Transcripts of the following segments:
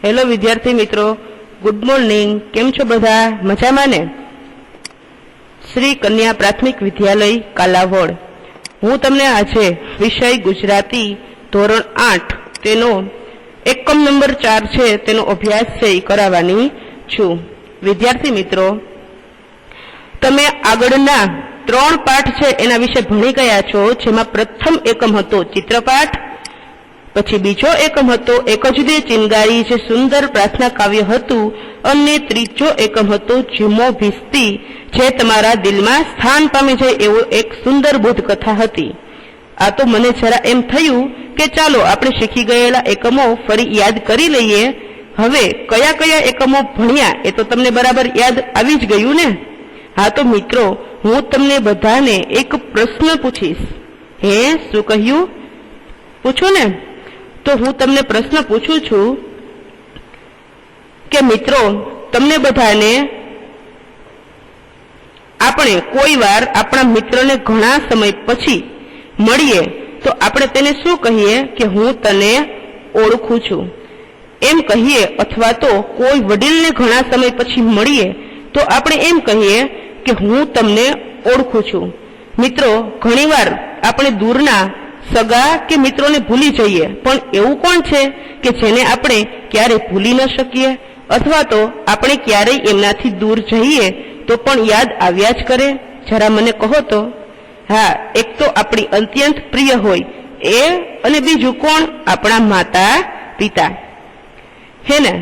Hello विद्यार्थी मित्रों, good morning. केम छो बधा? मजामां ने? श्री कन्या प्राथमिक विद्यालय कालावड। हूँ तमने आजे विषय गुजराती धोरण 8 तेनो एकम नंबर 4 छे तेनो अभ्यास छे करावानी छुं। विद्यार्थी मित्रों, तमे आगळना 3 पाठ छे एना विषे भणी गया छो, जेमां प्रथम एकम हतो चित्रपाठ, पछी बीजो एकम हतो एक ज दे चिंगारी जे सुंदर प्रार्थना काव्य हतुं, अने त्रीजो एकम हतो झूमो भीस्ती जे तमारा दिलमां स्थान पामी जाय एवो एक सुंदर बोध कथा हती। आ तो मने जरा एम थयुं के चालो आपणे शीखी गयेला एकमो फरी याद करी लईए। हवे कया कया एकमो भण्या ए तो तमने बराबर याद आवी ज गयुं ने? हाँ तो मित्रों, हूँ तमने बधाने एक प्रश्न पूछीश। हे शुं कह्युं? पूछो ने। तो हूँ तमने प्रश्न पूछूं छूं के मित्रों, तमने बधाने आपणे कोई वार आपणा मित्रने घणा समय पछी मळीए तो आपणे तेने शुं कहीए के हूँ तने ओळखुं छुं एम कहीए, अथवा तो कोई वडीलने घणा समय पछी मळीए तो आपणे एम कहीए के हूँ तमने ओळखुं छुं। मित्रों, घणीवार आपणे दूરના सगा के मित्रों ने भूली जाइए, पण एवं कोण छे के जेने आपणे क्यारे भूली न शकीए, अथवा तो आपणे क्यारे एमनाथी दूर जईए तो पण याद आव्या ज करे? जरा मने कहो तो। हाँ, एक तो आपणी अत्यंत प्रिय होय ए, अने बीजું कोण? आपणा माता पिता हे ने,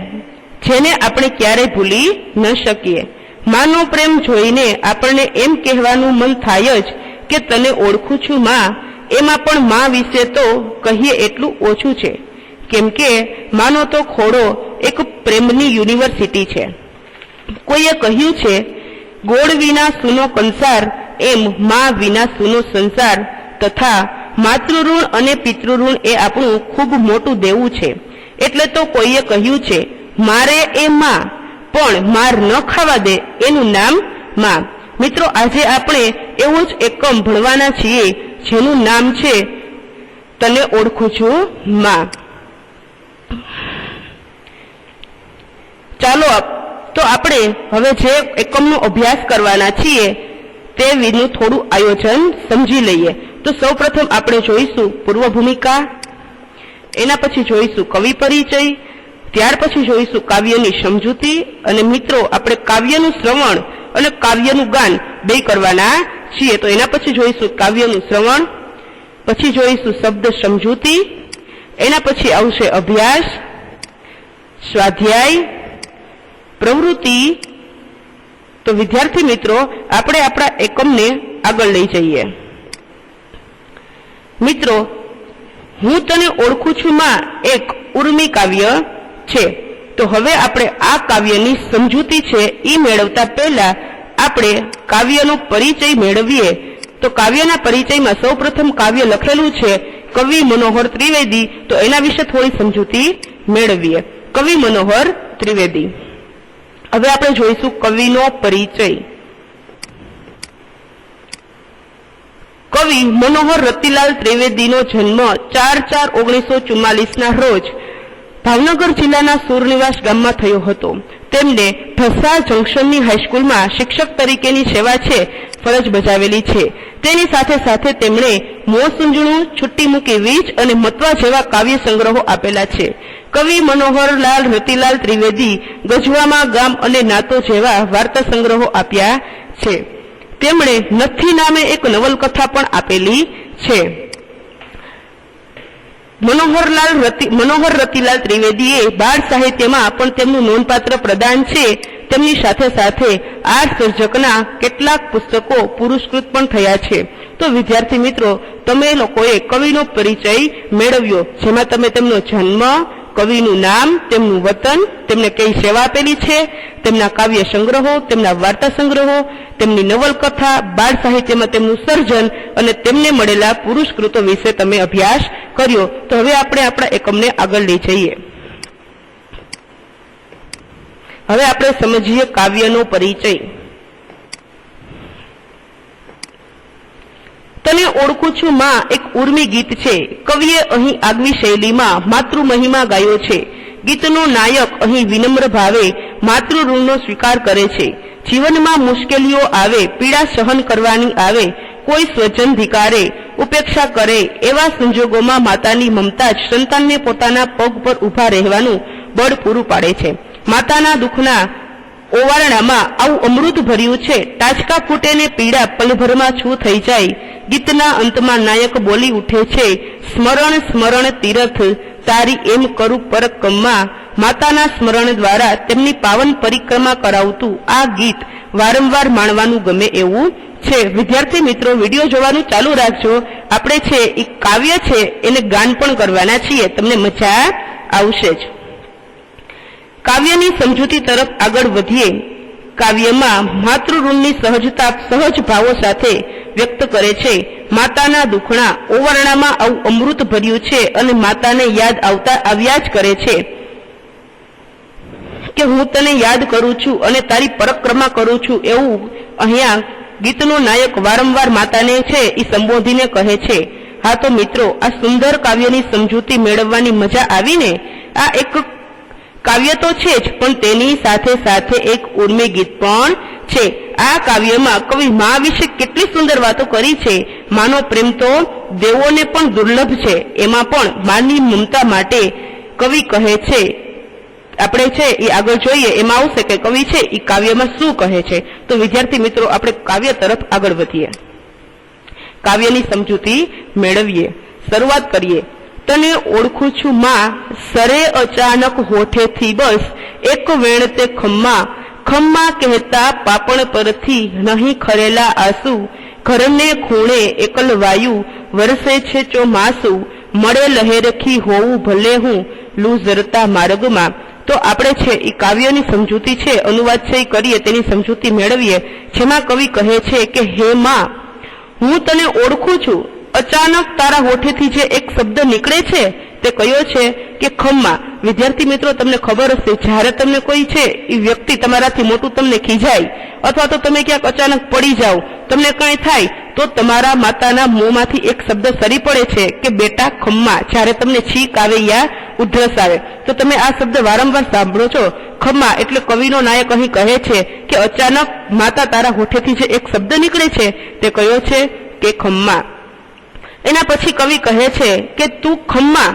जेने आपणे क्यारे भूली न शकीए। मानो प्रेम जोईने आपणे एम कहेवानुं मन थाय ज के तने ओळखुं छुं मां। एमां पण मां विશે तो कहीए एटલું ઓછું છે, કેમ કે માનો તો ખોડો એક પ્રેમની યુનિવર્સિટી છે। કોઈએ કહ્યું છે, ગોળ વિના સૂનો કંસાર એમ માં વિના સૂનો સંસાર, તથા માતૃઋણ અને પિતૃઋણ એ આપણું ખૂબ મોટું દેવું છે। એટલે તો કોઈએ કહ્યું છે, મારે એ માં પણ માર ન ખાવા દે એનું નામ માં। મિત્રો, આજે આપણે એવું જ એકમ ભણવાના છીએ જેનું નામ છે તને ઓળખું છું માં। ચાલો તો આપણે હવે જે એકમનો અભ્યાસ કરવાના છીએ તે વિનું થોડું આયોજન સમજી લઈએ। તો સૌપ્રથમ આપણે જોઈશું પૂર્વ ભૂમિકા, એના પછી જોઈશું કવિ પરિચય, ત્યાર પછી જોઈશું કાવ્યની સમજૂતી, અને મિત્રો આપણે કાવ્યનું શ્રવણ અને કાવ્યનું ગાન બે કરવાના છીએ। તો એના પછી જોઈશું કાવ્યનું શ્રવણ, પછી જોઈશું શબ્દ સમજૂતી, એના પછી આવશે અભ્યાસ, સ્વાધ્યાય, પ્રવૃત્તિ। તો વિદ્યાર્થી મિત્રો, આપણે આપણા એકમને આગળ લઈ જઈએ। મિત્રો, હું તને ઓળખું છું માં એક ઉર્મી કાવ્ય છે। તો હવે આપણે આ કાવ્યની સમજૂતી છે એ મેળવતા પહેલા આપણે કાવ્યનો પરિચય મેળવીએ। તો કાવ્યના પરિચયમાં સૌપ્રથમ કાવ્ય લખેલું છે કવિ મનોહર ત્રિવેદી। તો એના વિશે થોડી સમજૂતી મેળવીએ। કવિ મનોહર ત્રિવેદી। હવે આપણે જોઈશું કવિનો પરિચય। કવિ મનોહર રતિલાલ ત્રિવેદીનો જન્મ 4/4/1944 રોજ ભાવનગર જિલ્લાના સુરનિવાસ ગામમાં થયો હતો। તેમને ઢસા જંકશનની હાઈસ્કૂલમાં શિક્ષક તરીકેની સેવા છે ફરજ બજાવેલી છે। તેની સાથે સાથે તેમણે મોસુંજણું, છુટ્ટી મૂકી વીજ અને મતવા જેવા કાવ્ય સંગ્રહો આપેલા છે। કવિ મનોહરલાલ રતિલાલ ત્રિવેદી ગજવામાં ગામ અને નાતો જેવા વાર્તા સંગ્રહો આપ્યા છે। તેમણે નથી નામે એક નવલકથા પણ આપેલી છે। મનોહર રતિલાલ ત્રિવેદીએ બાળ સાહિત્યમાં પણ તેમનું નોંધપાત્ર પ્રદાન છે। તેમની સાથે સાથે આ સર્જકના કેટલાક પુસ્તકો પુરસ્કૃત પણ થયા છે। તો વિદ્યાર્થી મિત્રો, તમે લોકોએ કવિનો પરિચય મેળવ્યો, જેમાં તમે તેમનો જન્મ, કવિનું નામ, તેમનું વતન, તેમને કઈ સેવા આપેલી છે, તેમના કાવ્ય સંગ્રહો, તેમના વાર્તા સંગ્રહો, તેમની નવલકથા, બાળ સાહિત્યમાં તેમનું સર્જન અને તેમને મળેલા પુરસ્કૃતો વિશે તમે અભ્યાસ કર્યો। તો હવે આપણે આપણા એકમને આગળ લઈ જઈએ। હવે આપણે સમજીએ કાવ્યનો પરિચય। તને ઓળખું છું માં એક ઉર્મી ગીત છે। કવિએ અહીં આગવી શૈલીમાં માતૃ મહિમા ગાયો છે। ગીતનો નાયક અહીં વિનમ્ર ભાવે માતૃ ઋણનો સ્વીકાર કરે છે. જીવનમાં મુશ્કેલીઓ આવે, પીડા સહન કરવાની આવે, કોઈ સ્વજન ધિકારે, ઉપેક્ષા કરે, એવા સંજોગોમાં માતાની મમતા જ સંતાનને પોતાના પગ પર ઊભા રહેવાનું બળ પૂરું પાડે છે. માતાના દુઃખના ઓવારણામાં આવું અમૃત ભર્યું છે. ટાચકા ફૂટે ને પીડા પલભરમાં છું થઈ જાય. ગીતના અંતમાં નાયક બોલી ઉઠે છે, સ્મરણ સ્મરણ તીરથ તારી એમ કરું પરકમમાં. માતાના સ્મરણ દ્વારા તેમની પાવન પરિક્રમા કરાવતું આ ગીત વારંવાર માણવાનું ગમે એવું છે. વિદ્યાર્થી મિત્રો, વિડીયો જોવાનું ચાલુ રાખજો. આપણે છે એ કાવ્ય છે એને ગાન પણ કરવાના છીએ, તમને મજા આવશે જ. કાવ્યની સમજૂતી તરફ આગળ વધીએ. કાવ્યમાં માતૃઋણની સહજતા સહજ ભાવો સાથે વ્યક્ત કરે છે. માતાના દુઃખના ઓવરણામાં આવું અમૃત ભર્યું છે અને માતાને યાદ આવ્યા જ કરે છે કે હું તને યાદ કરું છું અને તારી પરિક્રમા કરું છું, એવું અહીંયા ગીતનો નાયક વારંવાર માતાને છે એ સંબોધીને કહે છે. હા તો મિત્રો, આ સુંદર કાવ્યની સમજૂતી મેળવવાની મજા આવીને. આ એક કાવ્ય તો છે જ, પણ તેની સાથે સાથે એક ઉર્મી ગીત પણ છે. આ કાવ્યમાં કવિ મા વિશે કેટલી સુંદર વાતો કરી છે. માનો પ્રેમ તો દેવોને પણ દુર્લભ છે. એમાં પણ માની મમતા માટે કવિ કહે છે. આપણે છે એ આગળ જોઈએ એમાં આવશે કે કવિ છે એ કાવ્યમાં શું કહે છે. તો વિદ્યાર્થી મિત્રો, આપણે કાવ્ય તરફ આગળ વધીએ, કાવ્યની સમજૂતી મેળવીએ, શરૂઆત કરીએ. તને ઓળખું છું માં, સરે અચાનક હોઠેથી બસ એક વેણ તે ખમ્મા. ખમ્મા કહેતા પાપણ પરથી નહીં ખરેલા આંસુ. ઘરને ખૂણે એકલ વાયુ વરસે છે ચોમાસુ. મળે લહેરખી હોવું ભલે હું લૂ ઝરતા માર્ગમાં. તો આપણે છે એ કાવ્યની સમજૂતી છે, અનુવાદ છે એ કરીએ, તેની સમજૂતી મેળવીએ. જેમાં કવિ કહે છે કે હે માં, હું તને ઓળખું છું. અચાનક તારા હોઠેથી જે એક શબ્દ નીકળે છે તે કયો છે કે ખમ્મા. વિદ્યાર્થી મિત્રો, તમને ખબર હશે, જ્યારે તમને કોઈ છે એ વ્યક્તિ તમારાથી મોટું તમને ખીજાય અથવા તો તમે ક્યાંક અચાનક પડી જાઓ, તમને કંઈ થાય, તો તમારા માતાના મોંમાંથી એક શબ્દ સરી પડે છે કે બેટા ખમ્મા. જ્યારે તમને છીંક આવે યા ઉધરસ આવે તો તમે આ શબ્દ વારંવાર સાંભળો છો, ખમ્મા. એટલે કવિનો નાયક અહીં કહે છે કે અચાનક માતા તારા હોઠેથી જે એક શબ્દ નીકળે છે તે કયો છે કે ખમ્મા. એના પછી કવિ કહે છે કે તું ખમ્મા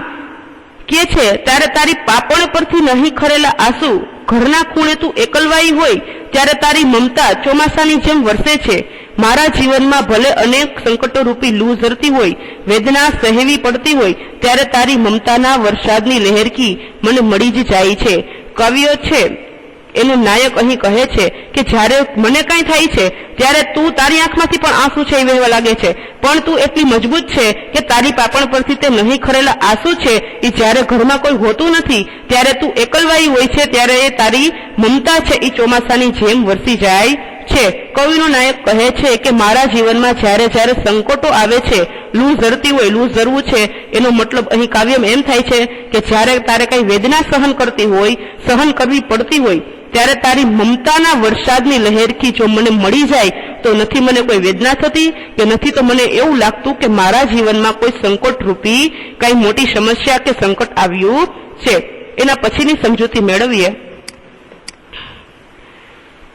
કે છે ત્યારે તારી પાપણ પરથી નહીં ખરેલા આંસુ. ઘરના ખૂણે તું એકલવાઈ હોય ત્યારે તારી મમતા ચોમાસાની જેમ વરસે છે. મારા જીવનમાં ભલે અનેક સંકટો રૂપી લૂ ઝરતી હોય, વેદના સહેવી પડતી હોય, ત્યારે તારી મમતાના વરસાદની લહેરકી મને મળી જ જાય છે. કવિઓ છે એનું નાયક અહીં કહે છે કે જ્યારે મને કંઈ થાય છે ત્યારે તું, તારી આંખમાંથી પણ આંસુ છે એ વહેવા લાગે છે, પણ તું એટલી મજબૂત છે કે તારી પાપણ પરથી તે નહીં ખરેલા આંસુ છે એ જ્યારે ઘરમાં કોઈ હોતું નથી ત્યારે તું એકલવાઈ હોય છે ત્યારે એ તારી મમતા છે એ ચોમાસાની જેમ વરસી જાય છે. કવિનો નાયક કહે છે કે મારા જીવનમાં જ્યારે જ્યારે સંકટો આવે છે, લૂ ઝરતી હોય, લૂ ઝરવું છે એનો મતલબ અહીં કાવ્યમાં એમ થાય છે કે જ્યારે તારે કઈ વેદના સહન કરતી હોય, સહન કરવી પડતી હોય, ત્યારે તારી મમતાના વરસાદની લહેરથી જો મને મળી જાય તો નથી મને કોઈ વેદના થતી કે નથી તો મને એવું લાગતું કે મારા જીવનમાં કોઈ સંકટ રૂપી કઈ મોટી સમસ્યા કે સંકટ આવ્યું છે. એના પછીની સમજૂતી મેળવીએ.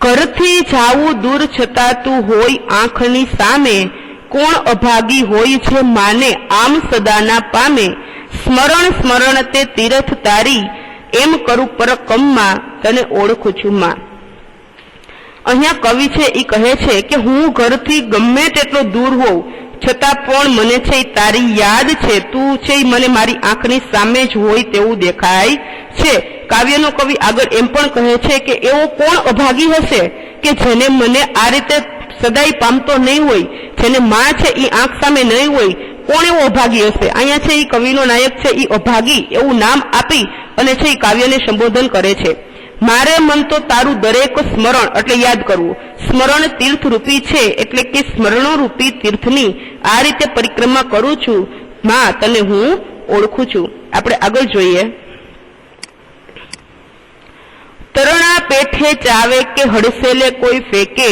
ઘરથી જાવું દૂર છતાં તું હોય આંખની સામે. કોણ અભાગી હોય છે માને આમ સદાના પામે. સ્મરણ સ્મરણ તે તીરથ તારી એમ કરું પરકમમાં. તને ઓળખું છું માં. અહીંયા કવિ છે એ કહે છે કે હું ઘરથી ગમે તેટલો દૂર હોઉં છતાં પણ મને છે તારી યાદ છે, તું છે મને મારી આંખની સામે જ હોય તેવું દેખાય છે. કાવ્યનો કવિ આગળ એમ પણ કહે છે કે એવો કોણ અભાગી હશે કે જેને મને આ રીતે સદાય પામતો નહીં હોય, જેને માં છે એ આંખ સામે નહીં હોય, કોણ એવો અભાગી હશે. અહીંયા છે એ કવિનો નાયક છે એ અભાગી એવું નામ આપી અને છે એ કાવ્યને સંબોધન કરે છે. મારે મન તો તારું દરેક સ્મરણ એટલે યાદ કરવું. સ્મરણ તીર્થ રૂપી છે એટલે કે સ્મરણો રૂપી તીર્થની આ રીતે પરિક્રમા કરું છું માં, તને હું ઓળખું છું. આપણે આગળ જોઈએ. તરણા પેઠે ચાવે કે હડસેલે કોઈ ફેકે,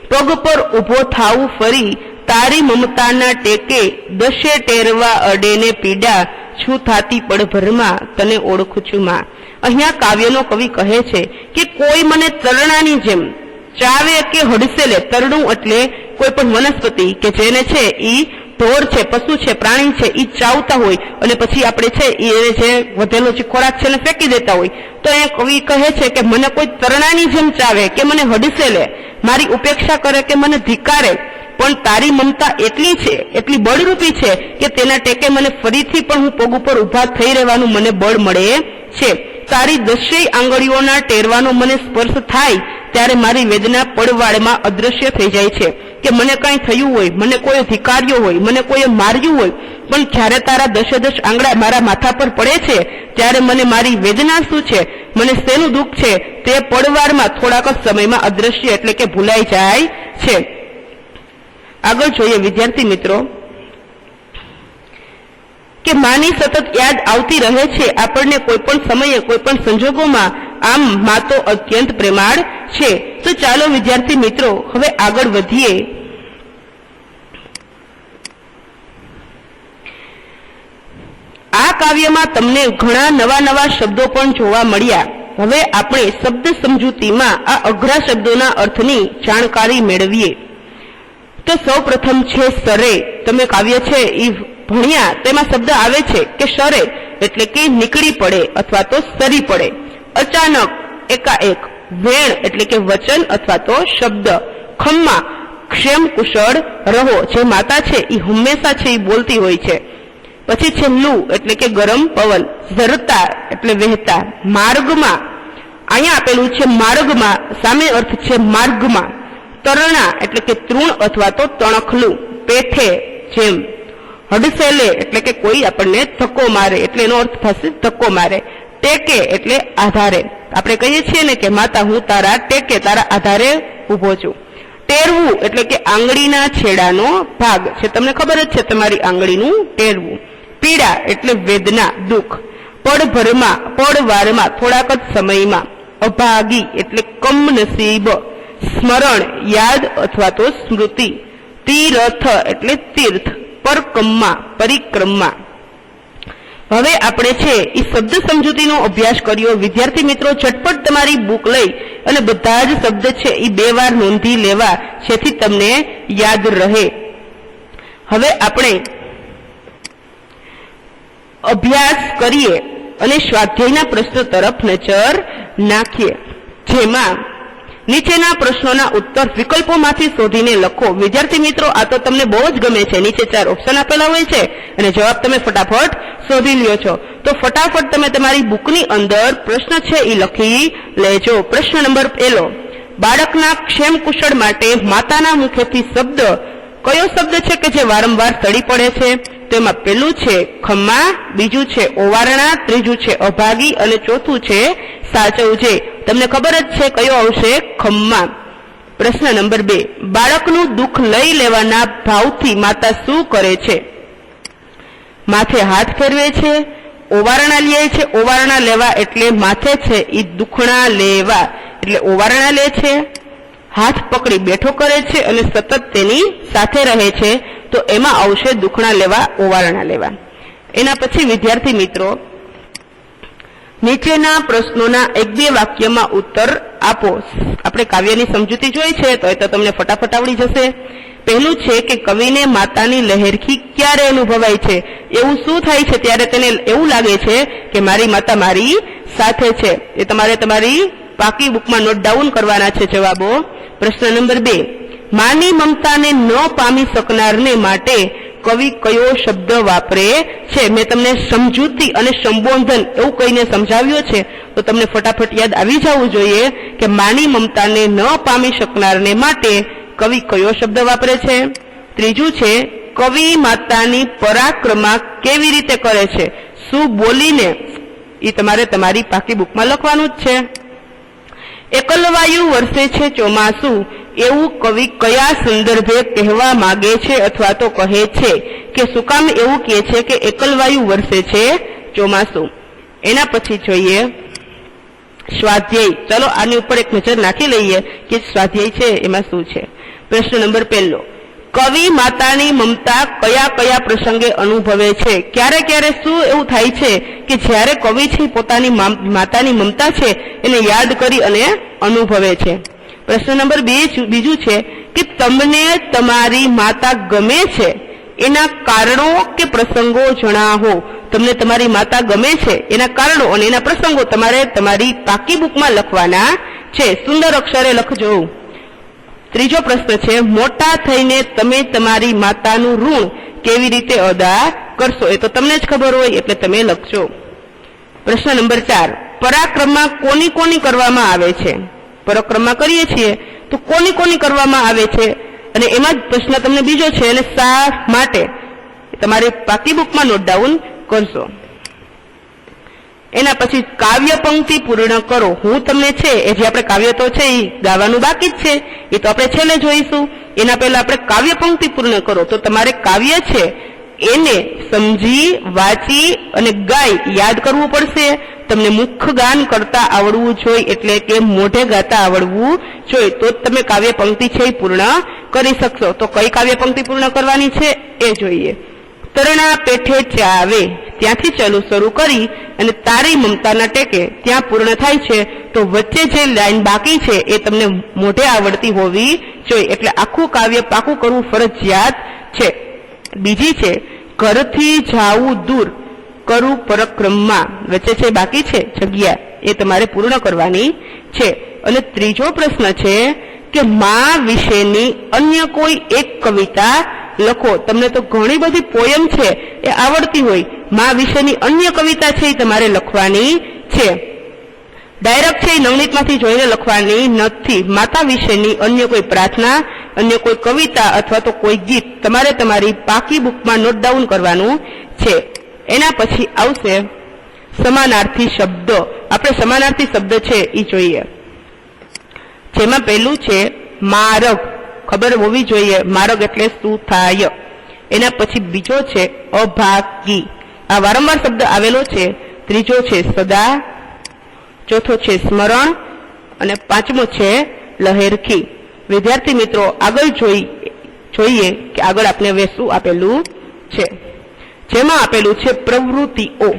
પગ પર ઊભો થાવું ફરી તારી મમતાના ટેકે. દશે ટેરવા અડેને પીડા છું થાતી પડભરમાં તને ઓળખું છું માં. અહીંયા કાવ્યનો કવિ કહે છે કે કોઈ મને તરણાની જેમ ચાવે કે હડસે લે. તરણું એટલે કોઈ પણ વનસ્પતિ કે જેને છે ઈ ઢોર છે, પશુ છે, પ્રાણી છે, ઈ ચાવતા હોય અને પછી આપણે છે એને જે વધેલો જે ખોરાક છે એને ફેંકી દેતા હોય. તો એ કવિ કહે છે કે મને કોઈ તરણાની જેમ ચાવે કે મને હડસે લે, મારી ઉપેક્ષા કરે કે મને ધિક્કારે, પણ તારી મમતા એટલી છે, એટલી બળરૂપી છે કે તેના ટેકે મને ફરીથી પણ હું પગ ઉપર ઉભા થઈ રહેવાનું મને બળ મળે છે. તારી દસેય આંગળીઓના ટેરવાનો મને સ્પર્શ થાય ત્યારે મારી વેદના પડવાળમાં અદ્રશ્ય થઈ જાય છે. કે મને કંઈ થયું હોય, મને કોઈ ધિક્કાર્યો હોય, મને કોઈએ માર્યું હોય, પણ જ્યારે તારા દસે દસ આંગળા મારા માથા પર પડે છે ત્યારે મને મારી વેદના શું છે, મને શેનું દુઃખ છે તે પડવારમાં થોડાક જ સમયમાં અદ્રશ્ય એટલે કે ભૂલાઈ જાય છે. આગળ જોઈએ વિદ્યાર્થી મિત્રો કે માની સતત યાદ આવતી રહે છે આપણને કોઈ પણ સમયે કોઈ પણ સંજોગોમાં. આમ માં તો અત્યંત પ્રેમાળ છે. તો ચાલો વિદ્યાર્થી મિત્રો હવે આગળ વધીએ. આ કાવ્યમાં તમને ઘણા નવા નવા શબ્દો પણ જોવા મળ્યા. હવે આપણે શબ્દ સમજૂતીમાં આ અઘરા શબ્દોના અર્થની જાણકારી મેળવીએ. તો સૌ પ્રથમ છે સરે. તમે કાવ્ય છે એ ભણ્યા, તેમાં શબ્દ આવે છે કે સરે એટલે કે નીકળી પડે અથવા તો સરી પડે. અચાનક, એકાએક. વેણ એટલે કે વચન અથવા તો શબ્દ. ખમ્મા, ક્ષેમ કુશળ રહો. જે માતા છે એ હંમેશા છે એ બોલતી હોય છે. પછી છે લુ એટલે કે ગરમ પવન. ઝરતા એટલે વહેતા. માર્ગમાં, અહીંયા આપેલું છે માર્ગમાં, સામે અર્થ છે માર્ગમાં. તરણા એટલે કે તૃણ અથવા તો તણખલું. પેઠે જેમ. હડસેલે એટલે કે કોઈ આપણને ધક્કો મારે એટલે એનો અર્થ થશે ધક્કો મારે. ટેકે એટલે આધારે. આપણે કહીએ છીએ ને કે માતા હું તારા ટેકે, તારા આધારે ઉભો છું. ટેરવું એટલે કે આંગળીના છેડાનો ભાગ છે. તમને ખબર જ છે તમારી આંગળીનું ટેરવું. પીડા એટલે વેદના, દુઃખ. પડભરમાં, પડવારમાં, થોડાક જ સમયમાં. અભાગી એટલે કમનસીબ. સ્મરણ, યાદ અથવા તો સ્મૃતિ. તીરથ એટલે તીર્થ. પરકમ્મા, પરિક્રમા. હવે આપણે છે એ શબ્દ સમજૂતીનો અભ્યાસ કર્યો. વિદ્યાર્થી મિત્રો ઝટપટ તમારી બુક લઈ અને બધા જ શબ્દ છે એ 2 વાર નોંધી લેવા જેથી તમને યાદ રહે. હવે આપણે અભ્યાસ કરીએ અને સ્વાધ્યાયના પ્રશ્નો તરફ નજર નાખીએ, જેમાં નીચેના પ્રશ્નોના ઉત્તર વિકલ્પોમાંથી શોધીને લખો. વિદ્યાર્થી મિત્રો આ તો તમને બહુ જ ગમે છે. નીચે 4 ઓપ્શન આપેલા હોય છે અને જવાબ તમે ફટાફટ શોધી લ્યો છો. તો ફટાફટ તમે તમારી બુકની અંદર પ્રશ્ન છે એ લખી લેજો. પ્રશ્ન નંબર 1, બાળકના ક્ષેમ કુશળ માટે માતાના મુખેથી શબ્દ કયો શબ્દ છે કે જે વારંવાર સડી પડે છે? તો એમાં પહેલું છે ખમ્મા, બીજું છે ઓવારણા, ત્રીજું છે અભાગી અને ચોથું છે સાચવજે. તમને ખબર જ છે કયો આવશે? ખમ્મા. પ્રશ્ન નંબર 2, બાળકનું દુઃખ લઈ લેવાના ભાવથી માતા શું કરે છે? માથે હાથ ફેરવે છે, ઓવારણા લે છે. ઓવારણા લેવા એટલે માથે છે એ દુખણા લેવા એટલે ઓવારણા લે છે. હાથ પકડી બેઠો કરે છે અને સતત તેની સાથે રહે છે તો એમાં આવશે દુખણા લેવા, ઓવારણા લેવા. એના પછી વિદ્યાર્થી મિત્રો નીચેના પ્રશ્નોના 1-2 વાક્યમાં ઉત્તર આપો. આપણે કાવ્યની સમજૂતી જોઈ છે તો એ તો તમને ફટાફટ આવડી જશે. પહેલું છે કે કવિને માતાની લહેરખી ક્યારે અનુભવાય છે? એવું શું થાય છે ત્યારે તેને એવું લાગે છે કે મારી માતા મારી સાથે છે? એ તમારે તમારી પાકી બુકમાં નોટ ડાઉન કરવાના છે જવાબો. પ્રશ્ન નંબર 2, માની મમતાને ન પામી શકનારને માટે કવિ કયો શબ્દ વાપરે છે? મેં તમને સમજૂતી અને સંબોધન એવું કહીને સમજાવ્યો છે તો તમને ફટાફટ યાદ આવી જવું જોઈએ કે માની મમતાને ન પામી શકનારને માટે કવિ કયો શબ્દ વાપરે છે. ત્રીજું છે કવિ માતાની પરાક્રમા કેવી રીતે કરે છે? શું બોલીને? એ તમારે તમારી પાકી બુકમાં લખવાનું જ છે. એકલવાયુ વર્ષે છે ચોમાસું એવું કવિ કયા સંદર્ભે કહેવા માંગે છે અથવા તો કહે છે? કે શું કામ એવું કહે છે કે એકલવાયુ વર્ષે છે ચોમાસું? એના પછી જોઈએ સ્વાધ્યાય. ચલો આની ઉપર એક નજર નાખી લઈએ કે સ્વાધ્યાય છે એમાં શું છે. પ્રશ્ન નંબર 1, કવિ માતાની મમતા કયા કયા પ્રસંગે અનુભવે છે? ક્યારે ક્યારે શું એવું થાય છે કે જ્યારે કવિ છે પોતાની માતાની મમતા છે એને યાદ કરી અને અનુભવે છે? પ્રશ્ન નંબર 2 બીજું છે કે તમને તમારી માતા ગમે છે એના કારણો કે પ્રસંગો જણાવો. તમને તમારી માતા ગમે છે એના કારણો અને એના પ્રસંગો તમારે તમારી પાકી બુકમાં લખવાના છે. સુંદર અક્ષરે લખજો. ત્રીજો પ્રશ્ન છે મોટા થઈને તમે તમારી માતાનું ઋણ કેવી રીતે અદા કરશો? એ તો તમને જ ખબર હોય એટલે તમે લખજો. પ્રશ્ન નંબર 4 પરાક્રમમાં કોની કોની કરવામાં આવે છે? પરાક્રમમાં કરીએ છીએ તો કોની કોની કરવામાં આવે છે અને એમાં જ પ્રશ્ન તમને બીજો છે અને શા માટે તમારી પાકી બુકમાં નોટ ડાઉન કરશો. એના પછી કાવ્ય પંક્તિ પૂર્ણ કરો. હું તમને છે એ જે આપણે કાવ્ય તો છે એ ગાવાનું બાકી જ છે, એ તો આપણે છેલ્લે જોઈશું. એના પહેલા આપણે કાવ્ય પંક્તિ પૂર્ણ કરો. તો તમારે કાવ્ય છે એને સમજી વાંચી અને ગાઈ યાદ કરવું પડશે. તમને મુખ ગાન કરતા આવડવું જોઈએ, એટલે કે મોઢે ગાતા આવડવું જોઈએ, તો જ તમે કાવ્ય પંક્તિ છે એ પૂર્ણ કરી શકશો. તો કઈ કાવ્ય પંક્તિ પૂર્ણ કરવાની છે એ જોઈએ. તરણા પેઠે ચાવે ત્યાંથી ચાલુ શરૂ કરી અને તારી મમતાના ટેકે ત્યાં પૂર્ણ થાય છે. તો વચ્ચે જે લાઈન બાકી છે એ તમને મોઢે આવડતી હોવી જોઈએ, એટલે આખું કાવ્ય પાકું કરવું ફરજિયાત છે. બીજી છે ઘરથી જાવું દૂર કરું પરક્રમમાં, વચ્ચે છે બાકી છે જગ્યા, એ તમારે પૂર્ણ કરવાની છે. અને ત્રીજો પ્રશ્ન છે કે માં વિશેની અન્ય કોઈ એક કવિતા લખો. તમને તો ઘણી બધી પોયમ છે એ આવડતી હોય, માં વિશેની અન્ય કવિતા છે એ તમારે લખવાની છે. ડાયરેક્ટ છે એ નવનીતમાંથી જોઈને લખવાની નથી. માતા વિશેની અન્ય કોઈ પ્રાર્થના, અન્ય કોઈ કવિતા અથવા તો કોઈ ગીત તમારે તમારી પાકી બુકમાં નોટ ડાઉન કરવાનું છે. એના પછી આવશે સમાનાર્થી શબ્દ. આપણે સમાનાર્થી શબ્દ છે એ જોઈએ. જેમાં પહેલું છે માર્ગ, ખબર હોવી જોઈએ માર્ગ એટલે શું થાય. એના પછી બીજો છે અભાગી, આ વારંવાર શબ્દ આવેલો છે. ત્રીજો છે સદા, ચોથો છે સ્મરણ અને પાંચમો છે લહેરખી. વિદ્યાર્થી મિત્રો આગળ જોઈએ કે આગળ આપણે હવે શું આપેલું છે. જેમાં આપેલું છે પ્રવૃત્તિઓ.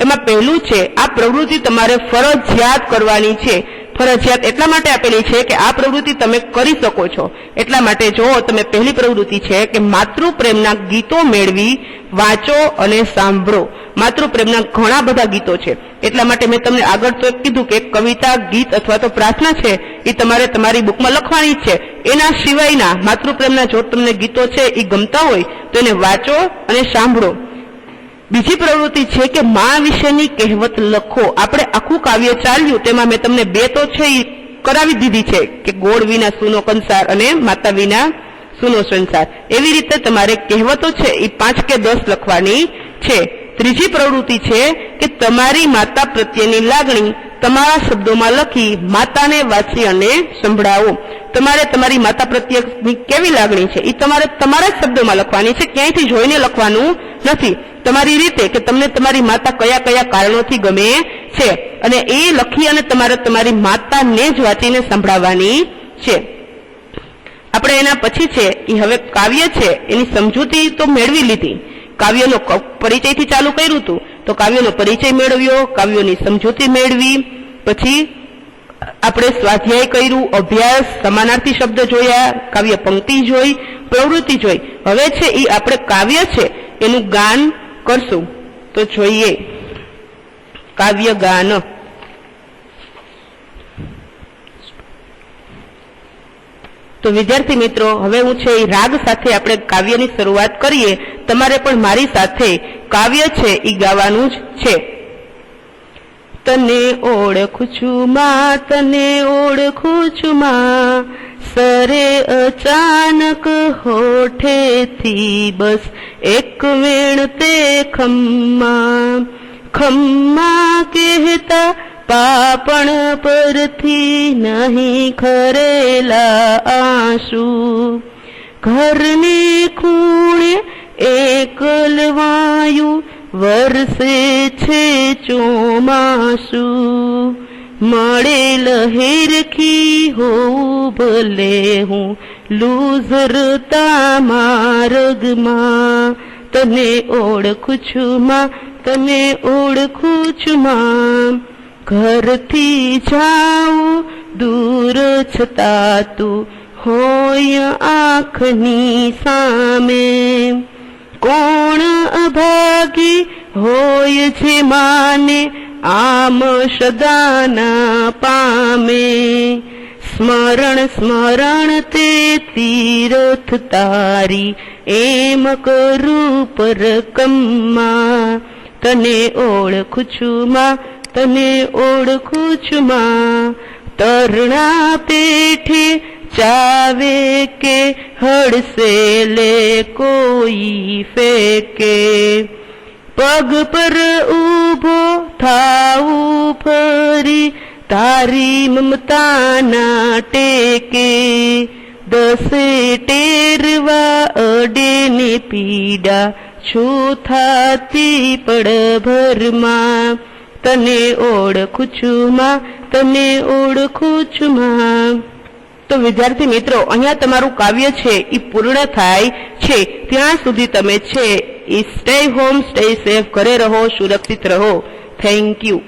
એમાં પહેલું છે આ પ્રવૃત્તિ તમારે ફરજિયાત કરવાની છે. ફરજિયાત એટલા માટે આપેલી છે કે આ પ્રવૃત્તિ તમે કરી શકો છો એટલા માટે. જો તમે પહેલી પ્રવૃત્તિ છે કે માતૃપ્રેમના ગીતો મેળવી વાંચો અને સાંભળો. માતૃપ્રેમના ઘણા બધા ગીતો છે એટલા માટે મેં તમને આગળ તો કીધું કે કવિતા, ગીત અથવા તો પ્રાર્થના છે એ તમારે તમારી બુકમાં લખવાની છે. એના સિવાયના માતૃપ્રેમના જો તમને ગીતો છે એ ગમતા હોય તો એને વાંચો અને સાંભળો. બીજી પ્રવૃત્તિ છે કે માં વિશેની કહેવત લખો. આપણે આખું કાવ્ય ચાલ્યું તેમાં મેં તમને બે તો છે એ કરાવી દીધી છે કે ગોળ વિના સૂનો કંસાર અને માતા વિના સૂનો સંસાર. એવી રીતે તમારે કહેવતો છે એ 5 કે 10 લખવાની છે. ત્રીજી પ્રવૃત્તિ છે કે તમારી માતા પ્રત્યેની લાગણી તમારા શબ્દોમાં લખી માતાને વાંચી અને સંભળાવો. તમારે તમારી માતા પ્રત્યેની કેવી લાગણી છે એ તમારે તમારા જ શબ્દોમાં લખવાની છે, ક્યાંયથી જોઈને લખવાનું નથી. તમારી રીતે કે તમને તમારી માતા કયા કયા કારણોથી ગમે છે અને એ લખી અને તમારે તમારી માતાને જ વાંચીને સંભળાવવાની છે. આપણે એના પછી છે એ હવે કાવ્ય છે એની સમજૂતી તો મેળવી લીધી. કાવ્યનો પરિચયથી ચાલુ કર્યું હતું તો કાવ્યનો પરિચય મેળવ્યો, કાવ્યોની સમજૂતી મેળવી, પછી આપણે સ્વાધ્યાય કર્યું, અભ્યાસ, સમાનાર્થી શબ્દ જોયા, કાવ્ય પંક્તિ જોઈ, પ્રવૃત્તિ જોઈ. હવે છે એ આપણે કાવ્ય છે એનું ગાન કરશું. તો જોઈએ કાવ્ય ગાન. તો વિદ્યાર્થી મિત્રો હવે હું છે એ રાગ સાથે આપણે કાવ્યની શરૂઆત કરીએ. તમારે પણ મારી સાથે કાવ્ય છે એ ગાવાનું જ છે. તને ઓળખું છું માં, તને ઓળખું છું માં, સરે અચાનક હોઠેથી બસ એક વેણ તે ખમ્મા ખમ્મા કહેતા પાપણ પરથી નહીં ખરેલા આંસુ. ઘરની ખૂણે એકલવાયું વરસે છે ચોમાસું. મળે લહેરખી હોઉં ભલે હું લૂઝરતા માર્ગમાં તને ઓળખું છું માં, તને ઓળખું છું માં. ઘરથી જાઉં દૂર છતાં તું હોય આંખની સામે. કોણ અભાગી હોય છે માને આમ સદાના પામે. સ્મરણ સ્મરણ તે તીરથ તારી એમ કરું પરકમમાં. તને ઓળખું છું માં, તને ઓળખું છું માં. તરણા પેઠે ચાવે કે હડસે લે કોઈ ફેકે. પગ પર ઊભો થાવું ફરી તારી મમતાના ટેકે. દસે ટેરવા અડે ને પીડા છું થાતી પળભરમાં. તને ઓળખું છું માં, તને ઓળખું છું માં. તો વિદ્યાર્થી મિત્રો, અહીંયા તમારું કાવ્ય છે એ પૂર્ણ થાય છે. ત્યાં સુધી તમે છે એ સ્ટે હોમ, સ્ટે સેફ, ઘરે રહો, સુરક્ષિત રહો. Thank you.